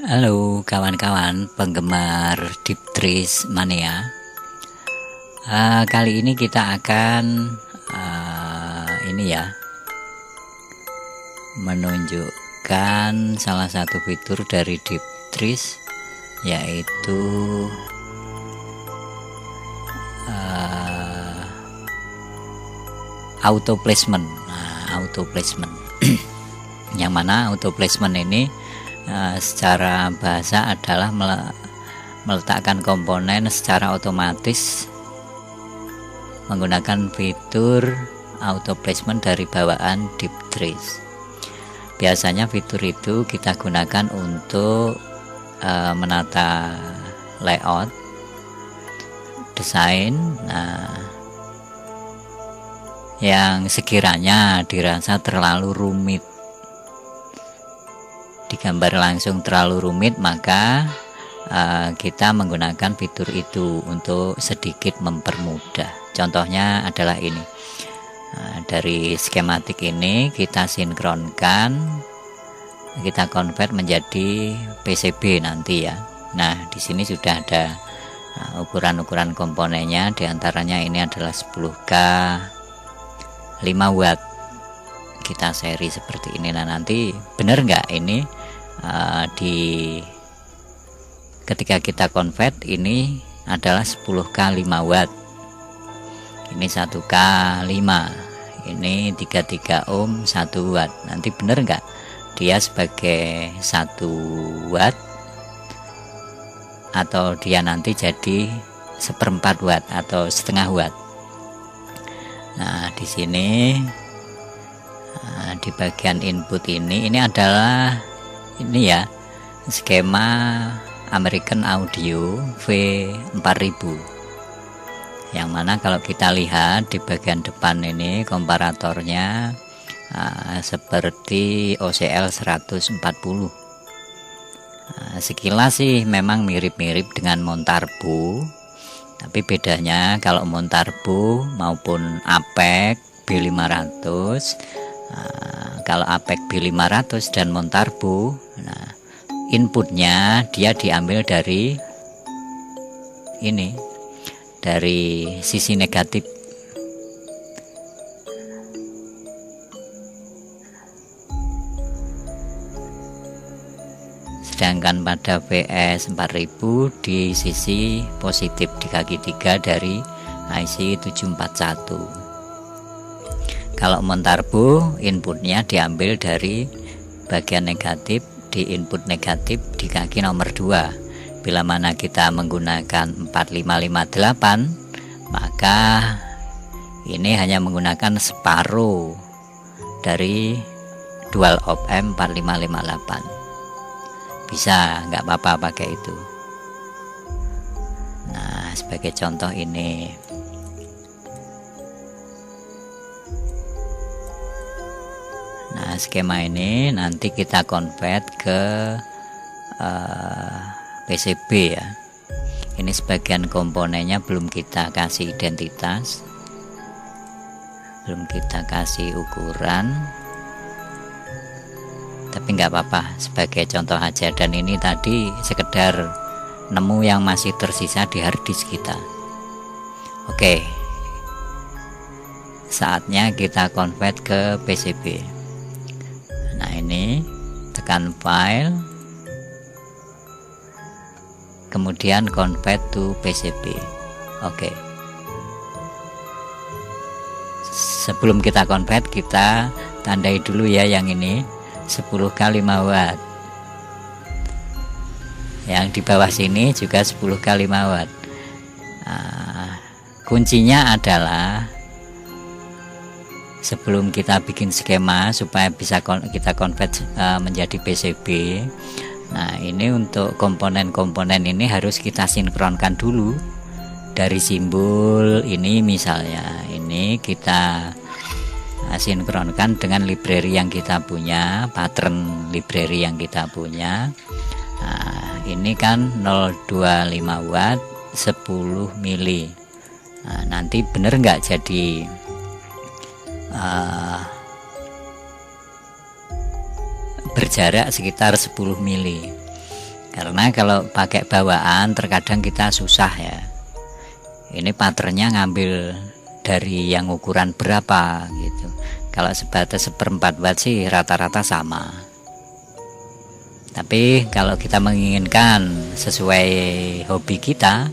Halo kawan-kawan penggemar Deep Trees Mania. Kali ini kita akan menunjukkan salah satu fitur dari Deep Trees, yaitu auto placement. Auto placement yang mana auto placement ini secara bahasa adalah meletakkan komponen secara otomatis menggunakan fitur auto placement dari bawaan Deep Trees. Biasanya fitur itu kita gunakan untuk menata layout, desain, yang sekiranya dirasa terlalu rumit, digambar langsung terlalu rumit, maka kita menggunakan fitur itu untuk sedikit mempermudah. Contohnya adalah ini. Dari skematik ini kita sinkronkan, kita convert menjadi PCB nanti ya. Nah, di sini sudah ada ukuran-ukuran komponennya, diantaranya ini adalah 10K 5 watt. Kita seri seperti ini. Nah, nanti benar nggak ini ketika kita convert ini adalah 10K 5 watt, ini 1K 5, ini 33 ohm 1 watt. Nanti benar nggak dia sebagai 1 watt atau dia nanti jadi 1/4 watt atau setengah watt. Nah, di sini di bagian input ini adalah ini ya, skema American Audio V4000, yang mana kalau kita lihat di bagian depan ini komparatornya seperti OCL 140. Sekilas sih memang mirip-mirip dengan Montarbo, tapi bedanya kalau Montarbo maupun APEC B500, kalau APEC B500 dan Montarbo, inputnya dia diambil dari ini, dari sisi negatif. Sedangkan pada VS4000 di sisi positif, di kaki 3 dari IC 741. Kalau Montarbo inputnya diambil dari bagian negatif, di input negatif di kaki nomor 2. Bila mana kita menggunakan 4558, maka ini hanya menggunakan separuh dari dual op amp 4558. Bisa, nggak apa-apa pakai itu. Nah, sebagai contoh ini. Nah, skema ini nanti kita convert ke PCB ya. Ini sebagian komponennya belum kita kasih identitas, belum kita kasih ukuran, tapi nggak apa-apa, sebagai contoh aja. Dan ini tadi sekedar nemu yang masih tersisa di harddisk kita. Oke, saatnya kita convert ke PCB. Nah, ini tekan file, kemudian convert to PCB. Oke. Sebelum kita convert, kita tandai dulu ya yang ini 10K 5 watt. Yang di bawah sini juga 10K 5 watt. Kuncinya adalah sebelum kita bikin skema supaya bisa kita convert menjadi PCB. Nah, ini untuk komponen-komponen ini harus kita sinkronkan dulu dari simbol ini. Misalnya ini kita sinkronkan dengan library yang kita punya, pattern library yang kita punya. Nah, ini kan 025 watt 10 mili. Nah, nanti bener nggak jadi berjarak sekitar 10 mili. Karena kalau pakai bawaan terkadang kita susah ya. Ini patternnya ngambil dari yang ukuran berapa gitu. Kalau sebatas 1/4 watt sih rata-rata sama. Tapi kalau kita menginginkan sesuai hobi kita,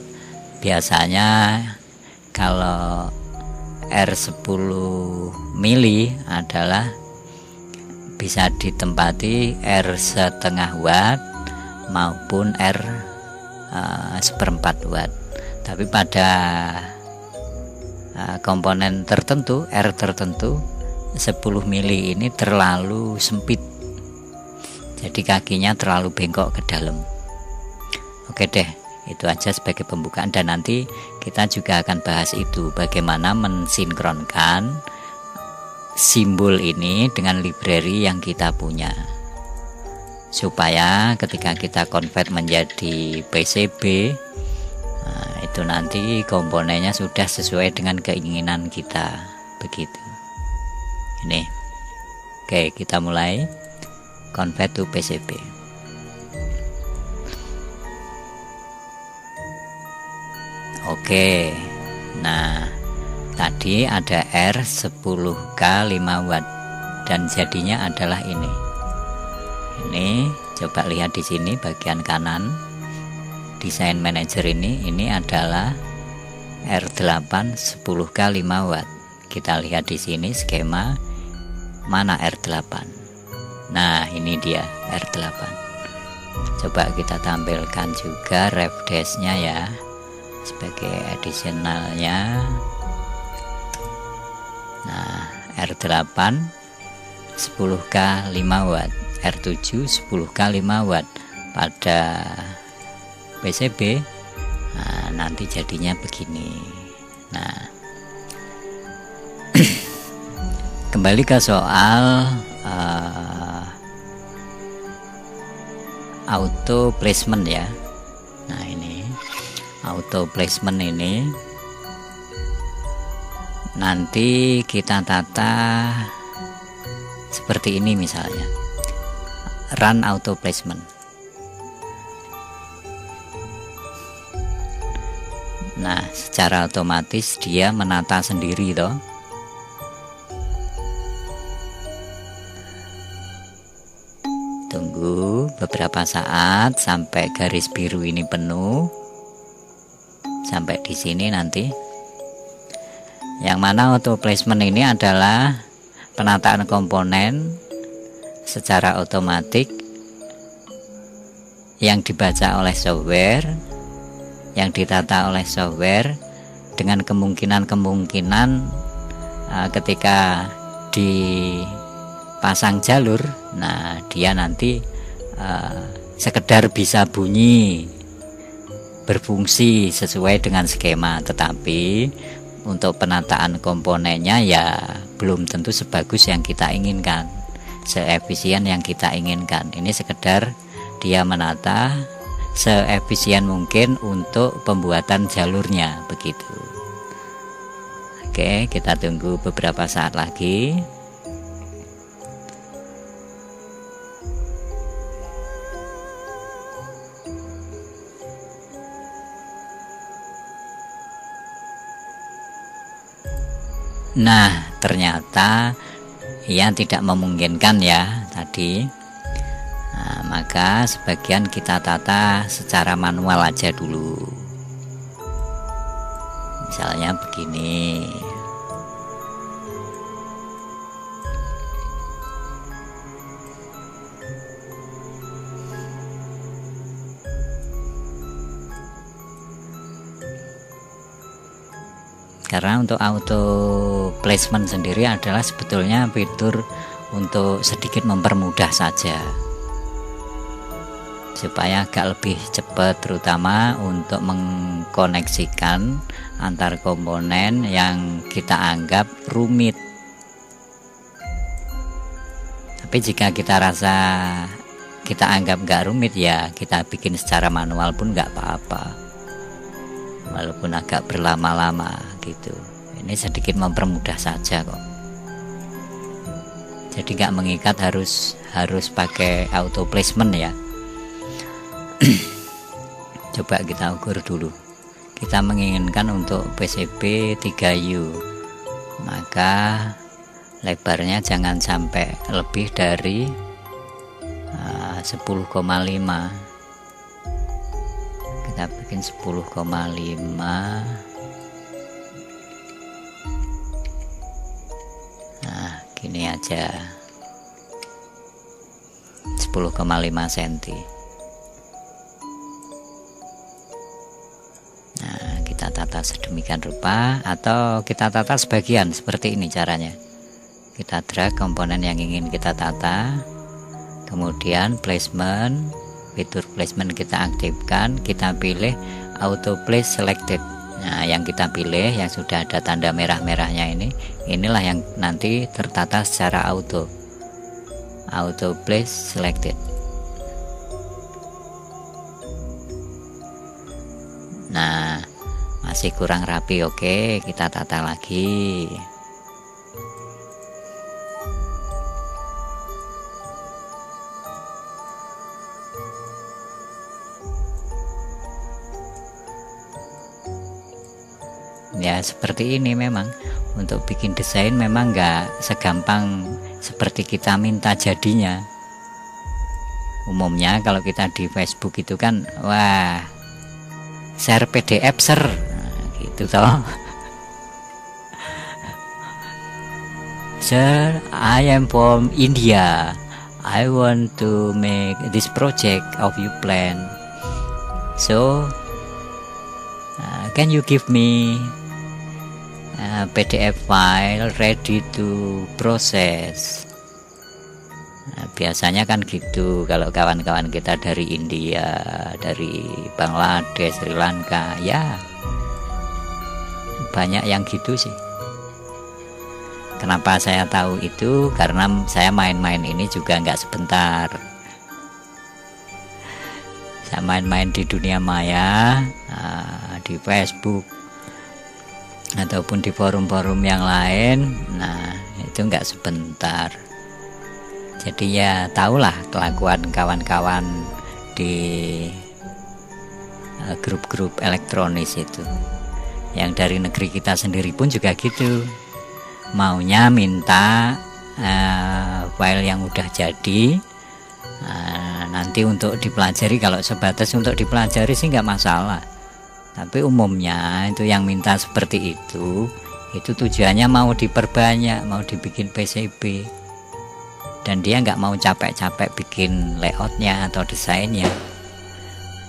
biasanya kalau R10 mili adalah bisa ditempati R1/2 watt maupun R1/4 watt. Tapi pada komponen tertentu, R tertentu, 10 mili ini terlalu sempit, jadi kakinya terlalu bengkok ke dalam. Oke deh, itu aja sebagai pembukaan, dan nanti kita juga akan bahas itu, bagaimana mensinkronkan simbol ini dengan library yang kita punya, supaya ketika kita convert menjadi PCB, itu nanti komponennya sudah sesuai dengan keinginan kita, begitu. Ini, oke, kita mulai convert to PCB. Oke, nah tadi ada R10K 5 watt dan jadinya adalah ini. Ini coba lihat di sini bagian kanan. Desain manager ini adalah R8 10K 5 watt. Kita lihat di sini skema mana R8. Nah, ini dia R8. Coba kita tampilkan juga ref dash-nya ya sebagai additionalnya. Nah, R8 10K 5 watt, R7 10K 5 watt pada PCB. Nah, nanti jadinya begini. Nah, kembali ke soal auto placement ya. Nah, ini auto placement ini nanti kita tata seperti ini, misalnya run auto placement. Nah, secara otomatis dia menata sendiri toh. Tunggu beberapa saat sampai garis biru ini penuh. Sampai di sini nanti. Yang mana auto placement ini adalah penataan komponen secara otomatis yang dibaca oleh software, yang ditata oleh software dengan kemungkinan ketika dipasang jalur, nah dia nanti sekedar bisa bunyi, berfungsi sesuai dengan skema, tetapi untuk penataan komponennya ya belum tentu sebagus yang kita inginkan, seefisien yang kita inginkan. Ini sekedar dia menata seefisien mungkin untuk pembuatan jalurnya, begitu. Oke, kita tunggu beberapa saat lagi. Nah, ternyata ia tidak memungkinkan ya tadi. Nah, maka sebagian kita tata secara manual aja dulu. Misalnya begini. Karena untuk auto placement sendiri adalah sebetulnya fitur untuk sedikit mempermudah saja, supaya agak lebih cepat, terutama untuk mengkoneksikan antar komponen yang kita anggap rumit. Tapi jika kita rasa kita anggap nggak rumit, ya kita bikin secara manual pun nggak apa-apa, walaupun agak berlama-lama gitu. Ini sedikit mempermudah saja kok. Jadi nggak mengikat harus pakai auto placement ya. Coba kita ukur dulu. Kita menginginkan untuk PCB 3U, maka lebarnya jangan sampai lebih dari 10,5. Kita bikin 10,5. Nah gini aja, 10,5 cm. Nah kita tata sedemikian rupa, atau kita tata sebagian seperti ini caranya. Kita drag komponen yang ingin kita tata, kemudian placement, fitur placement kita aktifkan, kita pilih auto place selected. Nah yang kita pilih yang sudah ada tanda merah-merahnya ini, inilah yang nanti tertata secara auto place selected. Nah masih kurang rapi, oke, kita tata lagi. Ya seperti ini. Memang untuk bikin desain memang nggak segampang seperti kita minta jadinya. Umumnya kalau kita di Facebook itu kan, wah, share PDF nah, gitu toh. Sir, I am from India. I want to make this project of your plan. So, can you give me PDF file ready to process? Nah, biasanya kan gitu kalau kawan-kawan kita dari India, dari Bangladesh, Sri Lanka, ya banyak yang gitu sih. Kenapa saya tahu itu? Karena saya main-main ini juga nggak sebentar. Saya main-main di dunia maya, di Facebook ataupun di forum-forum yang lain. Nah itu nggak sebentar. Jadi ya tahulah kelakuan kawan-kawan di grup-grup elektronis itu. Yang dari negeri kita sendiri pun juga gitu, maunya minta file yang udah jadi, nanti untuk dipelajari. Kalau sebatas untuk dipelajari sih nggak masalah, tapi umumnya itu yang minta seperti itu tujuannya mau diperbanyak, mau dibikin PCB, dan dia nggak mau capek-capek bikin layoutnya atau desainnya.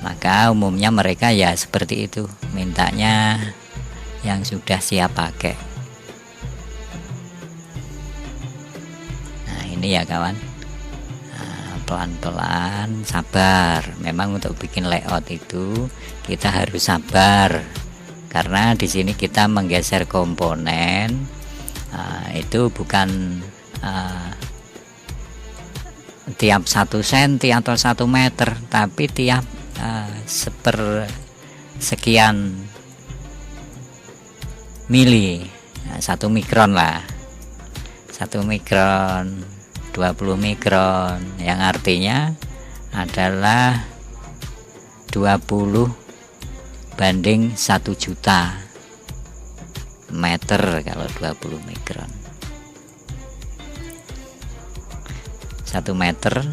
Maka umumnya mereka ya seperti itu, mintanya yang sudah siap pakai. Nah ini ya kawan, pelan-pelan, sabar. Memang untuk bikin layout itu kita harus sabar, karena di sini kita menggeser komponen, itu bukan tiap 1 cm atau 1 meter, tapi tiap sekian mili, 1 mikron lah, 1 mikron, 20 mikron, yang artinya adalah 20 banding 1 juta meter kalau 20 mikron. 1 meter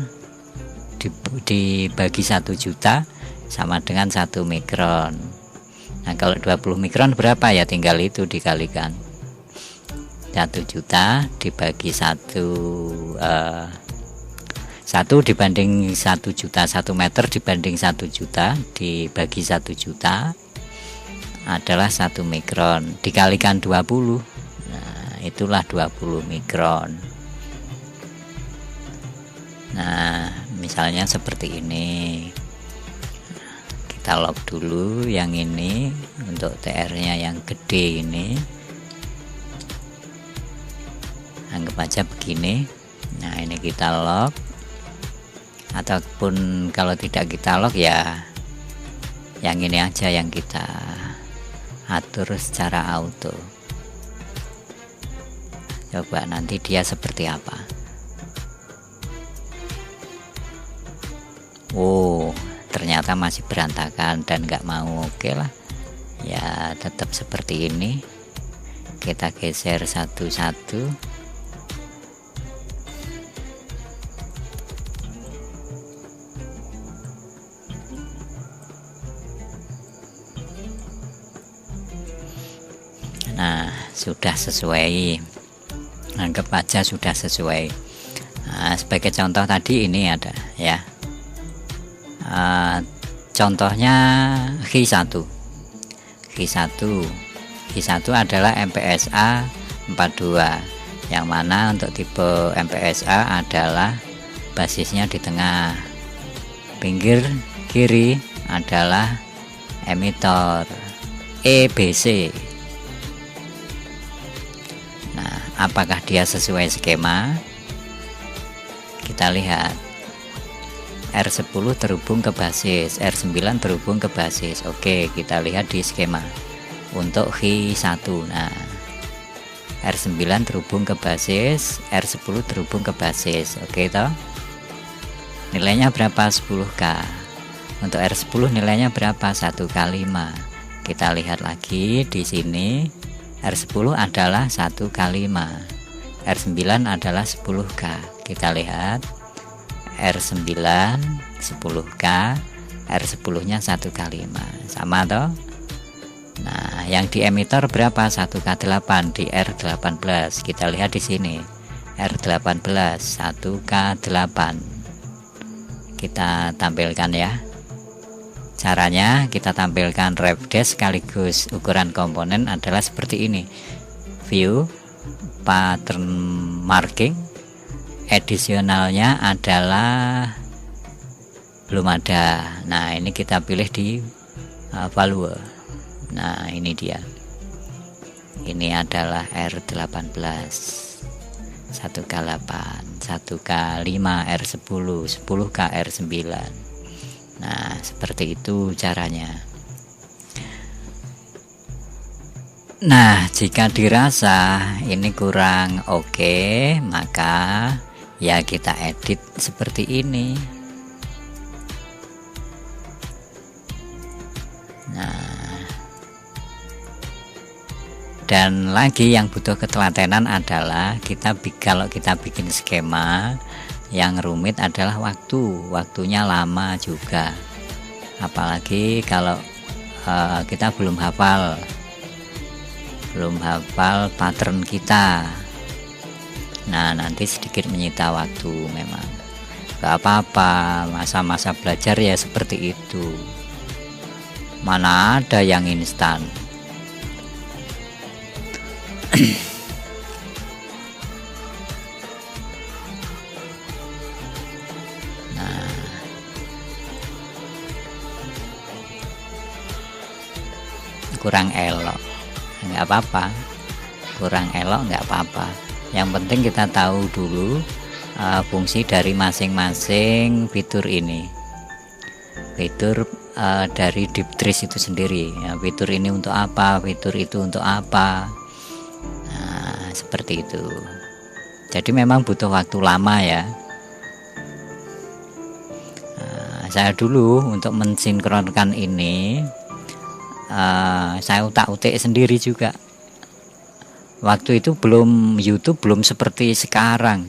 dibagi 1 juta sama dengan 1 mikron. Nah kalau 20 mikron berapa ya, tinggal itu dikalikan. 1 juta dibagi 1 dibanding 1 juta, 1 meter dibanding 1 juta dibagi 1 juta adalah 1 mikron, dikalikan 20. Nah itulah 20 mikron. Nah misalnya seperti ini, kita lock dulu yang ini untuk TR nya yang gede ini, anggap aja begini. Nah ini kita lock, ataupun kalau tidak kita lock ya yang ini aja yang kita atur secara auto. Coba nanti dia seperti apa. Oh ternyata ternyata masih berantakan dan nggak mau, oke lah ya tetap seperti ini. Kita geser satu-satu. Nah, sudah sesuai, anggap aja sudah sesuai. Nah, sebagai contoh tadi ini ada ya, contohnya H1 adalah MPSA 42, yang mana untuk tipe MPSA adalah basisnya di tengah, pinggir kiri adalah emitor EBC. Apakah dia sesuai skema? Kita lihat, R10 terhubung ke basis, R9 terhubung ke basis. Oke, kita lihat di skema untuk H1. Nah, R9 terhubung ke basis, R10 terhubung ke basis. Oke toh, nilainya berapa? 10K. Untuk R10 nilainya berapa? 1/5. Kita lihat lagi di sini, R10 adalah 1/5, R9 adalah 10K. Kita lihat, R9 10K, R10 nya 1/5, sama toh. Nah, yang di emitor berapa? 1/8 di R18. Kita lihat di sini, R18 1/8. Kita tampilkan ya. Caranya kita tampilkan refresh sekaligus ukuran komponen adalah seperti ini. View, pattern marking, additionalnya adalah belum ada. Nah, ini kita pilih di value. Nah, ini dia. Ini adalah R18 1/8, 1/5 R10, 10K R9. Nah, seperti itu caranya. Nah, jika dirasa ini kurang oke, maka ya kita edit seperti ini. Nah, dan lagi yang butuh ketelatenan adalah kalau kita bikin skema yang rumit adalah waktunya lama juga, apalagi kalau kita belum hafal pattern kita. Nah, nanti sedikit menyita waktu. Memang gak apa-apa, masa-masa belajar ya seperti itu, mana ada yang instan. Kurang elok nggak apa-apa, yang penting kita tahu dulu fungsi dari masing-masing fitur ini, fitur dari Diptris itu sendiri ya, fitur ini untuk apa, fitur itu untuk apa. Nah, seperti itu. Jadi memang butuh waktu lama ya. Saya dulu untuk mensinkronkan ini saya utak-utik sendiri juga. Waktu itu YouTube belum seperti sekarang.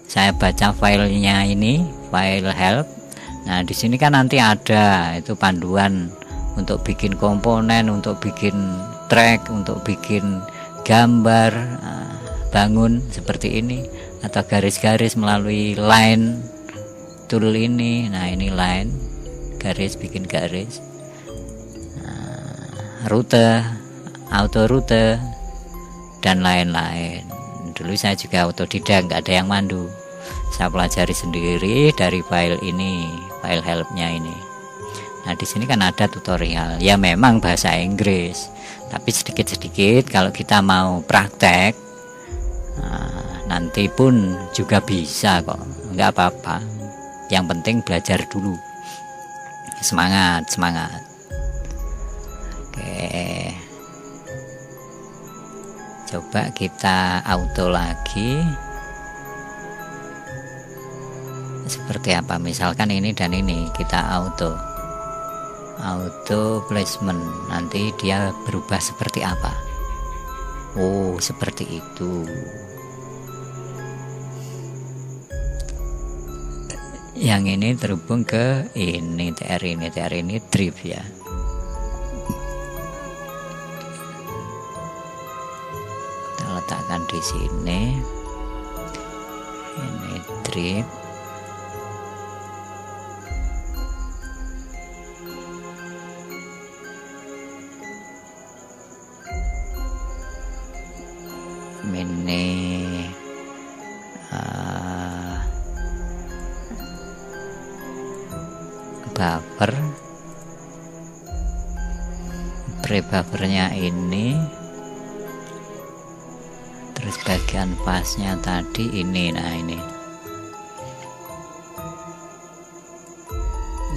Saya baca filenya ini, file help. Nah, di sini kan nanti ada itu panduan untuk bikin komponen, untuk bikin track, untuk bikin gambar, bangun seperti ini, atau garis-garis melalui line tool ini. Nah, ini line, garis, bikin garis. Rute, auto rute, dan lain-lain. Dulu saya juga otodidak, nggak ada yang mandu. Saya pelajari sendiri dari file ini, file helpnya ini. Nah, di sini kan ada tutorial. Ya memang bahasa Inggris, tapi sedikit-sedikit kalau kita mau praktek, nanti pun juga bisa kok, nggak apa-apa. Yang penting belajar dulu. Semangat. Oke, coba kita auto lagi. seperti apa. Misalkan ini dan ini kita auto placement, nanti dia berubah seperti apa. Oh, seperti itu. Yang ini terhubung ke ini TR ini drift ya. Kita letakkan di sini. Ini drift. Ini buffer, pre-buffernya ini, terus bagian pasnya tadi ini. Nah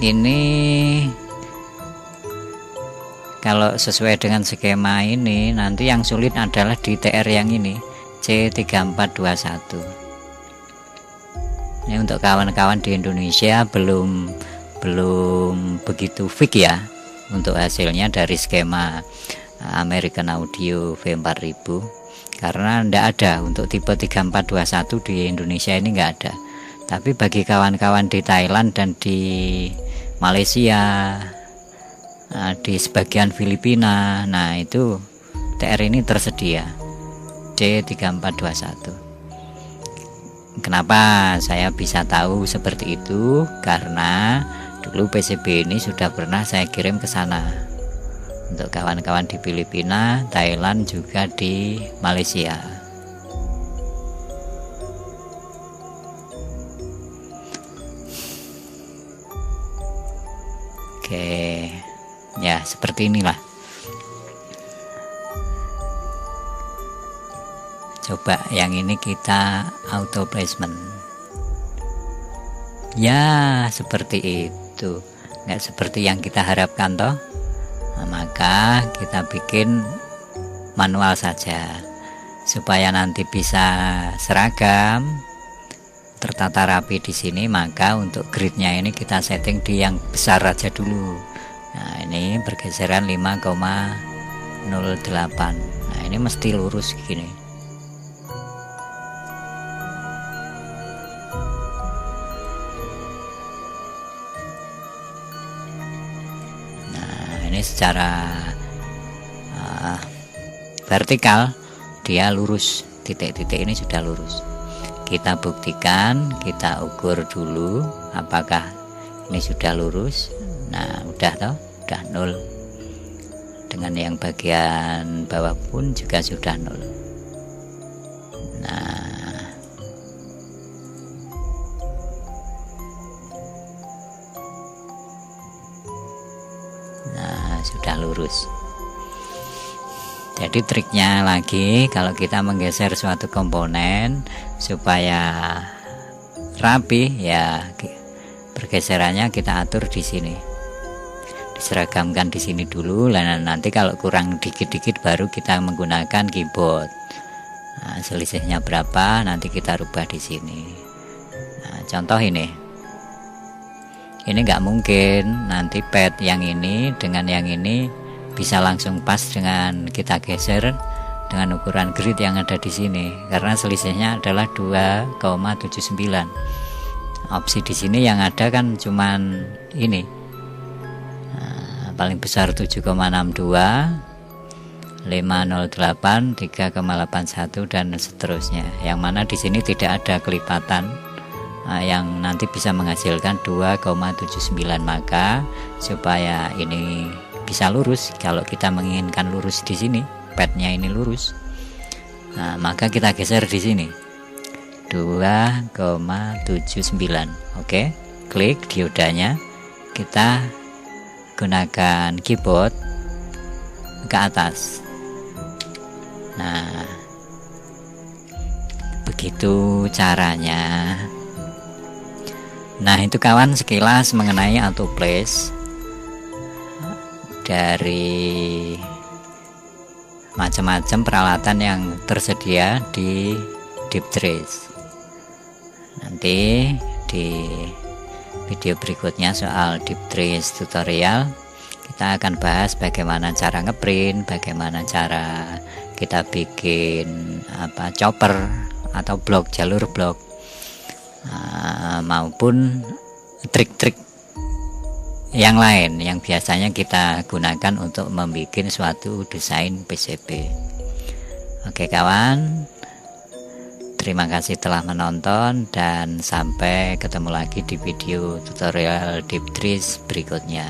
ini kalau sesuai dengan skema ini, nanti yang sulit adalah di TR yang ini C3421. Ini untuk kawan-kawan di Indonesia belum begitu fix ya untuk hasilnya dari skema American Audio V4000, karena tidak ada untuk tipe 3421 di Indonesia ini nggak ada. Tapi bagi kawan-kawan di Thailand dan di Malaysia, di sebagian Filipina, nah itu TR ini tersedia C3421. Kenapa saya bisa tahu seperti itu? Karena dulu PCB ini sudah pernah saya kirim ke sana untuk kawan-kawan di Filipina, Thailand, juga di Malaysia. Oke. Ya, seperti inilah. Coba yang ini kita auto placement. Ya, seperti itu. Nggak seperti yang kita harapkan toh. Nah, maka kita bikin manual saja supaya nanti bisa seragam, tertata rapi di sini. Maka untuk gridnya ini kita setting di yang besar aja dulu. Nah, ini pergeseran 5,08. Nah, ini mesti lurus gini. Nah, ini secara vertikal dia lurus. Titik-titik ini sudah lurus. Kita buktikan, kita ukur dulu apakah ini sudah lurus. Nah, udah toh, udah 0. Dengan yang bagian bawah pun juga sudah 0. Nah, sudah lurus. Jadi triknya lagi, kalau kita menggeser suatu komponen supaya rapi ya, pergeserannya kita atur di sini. Diseragamkan di sini dulu, dan nanti kalau kurang dikit-dikit baru kita menggunakan keyboard. Nah, selisihnya berapa nanti kita rubah di sini. Nah, contoh ini nggak mungkin nanti pad yang ini dengan yang ini bisa langsung pas dengan kita geser dengan ukuran grid yang ada di sini, karena selisihnya adalah 2,79. Opsi di sini yang ada kan cuman ini. Paling besar 7,62, 508, 3,81 dan seterusnya. Yang mana di sini tidak ada kelipatan yang nanti bisa menghasilkan 2,79. Maka supaya ini bisa lurus, kalau kita menginginkan lurus di sini, padnya ini lurus. Nah, maka kita geser di sini 2,79. Oke, klik diodanya, kita gunakan keyboard ke atas. Nah, begitu caranya. Nah, itu kawan sekilas mengenai auto place dari macam-macam peralatan yang tersedia di Deep Trace. Nanti di video berikutnya soal deep trace tutorial. Kita akan bahas bagaimana cara ngeprint, bagaimana cara kita bikin chopper atau blok, jalur blok, maupun trik-trik yang lain yang biasanya kita gunakan untuk membuat suatu desain PCB. Oke kawan, terima kasih telah menonton dan sampai ketemu lagi di video tutorial deep trace berikutnya.